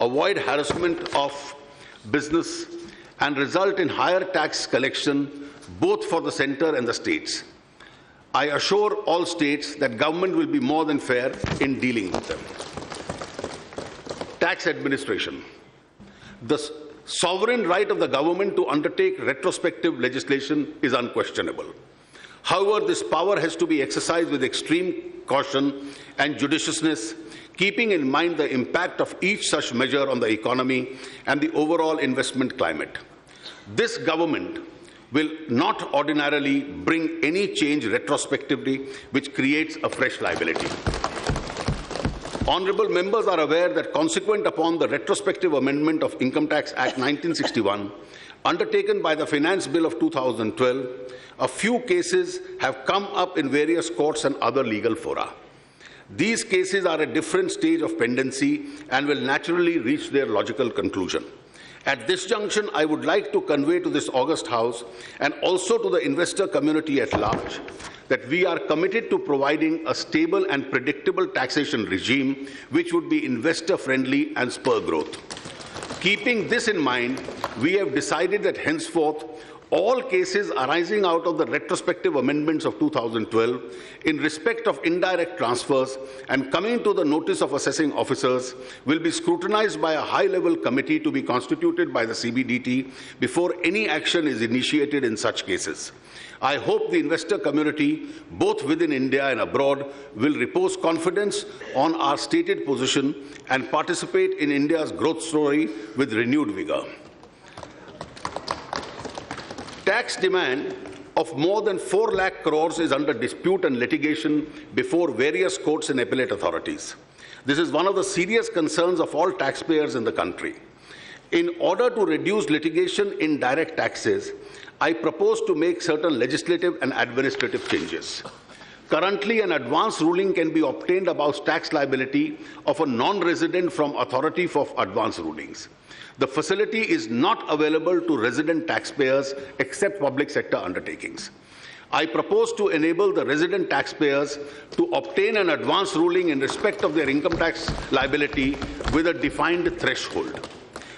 avoid harassment of business, and result in higher tax collection both for the centre and the states. I assure all states that government will be more than fair in dealing with them. Tax administration. The sovereign right of the government to undertake retrospective legislation is unquestionable. However, this power has to be exercised with extreme caution and judiciousness, keeping in mind the impact of each such measure on the economy and the overall investment climate. This government will not ordinarily bring any change retrospectively which creates a fresh liability. Honourable members are aware that consequent upon the retrospective amendment of Income Tax Act 1961, undertaken by the Finance Bill of 2012, a few cases have come up in various courts and other legal fora. These cases are at different stage of pendency and will naturally reach their logical conclusion. At this junction, I would like to convey to this august House and also to the investor community at large that we are committed to providing a stable and predictable taxation regime which would be investor-friendly and spur growth. Keeping this in mind, we have decided that henceforth all cases arising out of the retrospective amendments of 2012 in respect of indirect transfers and coming to the notice of assessing officers will be scrutinized by a high-level committee to be constituted by the CBDT before any action is initiated in such cases. I hope the investor community, both within India and abroad, will repose confidence on our stated position and participate in India's growth story with renewed vigour. Tax demand of more than 4 lakh crores is under dispute and litigation before various courts and appellate authorities. This is one of the serious concerns of all taxpayers in the country. In order to reduce litigation in direct taxes, I propose to make certain legislative and administrative changes. Currently, an advance ruling can be obtained about tax liability of a non-resident from Authority for Advance Rulings. The facility is not available to resident taxpayers except public sector undertakings. I propose to enable the resident taxpayers to obtain an advance ruling in respect of their income tax liability with a defined threshold.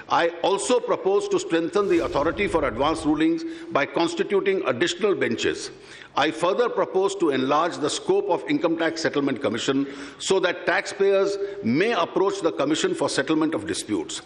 I also propose to strengthen the Authority for Advance Rulings by constituting additional benches. I further propose to enlarge the scope of Income Tax Settlement Commission so that taxpayers may approach the Commission for settlement of disputes.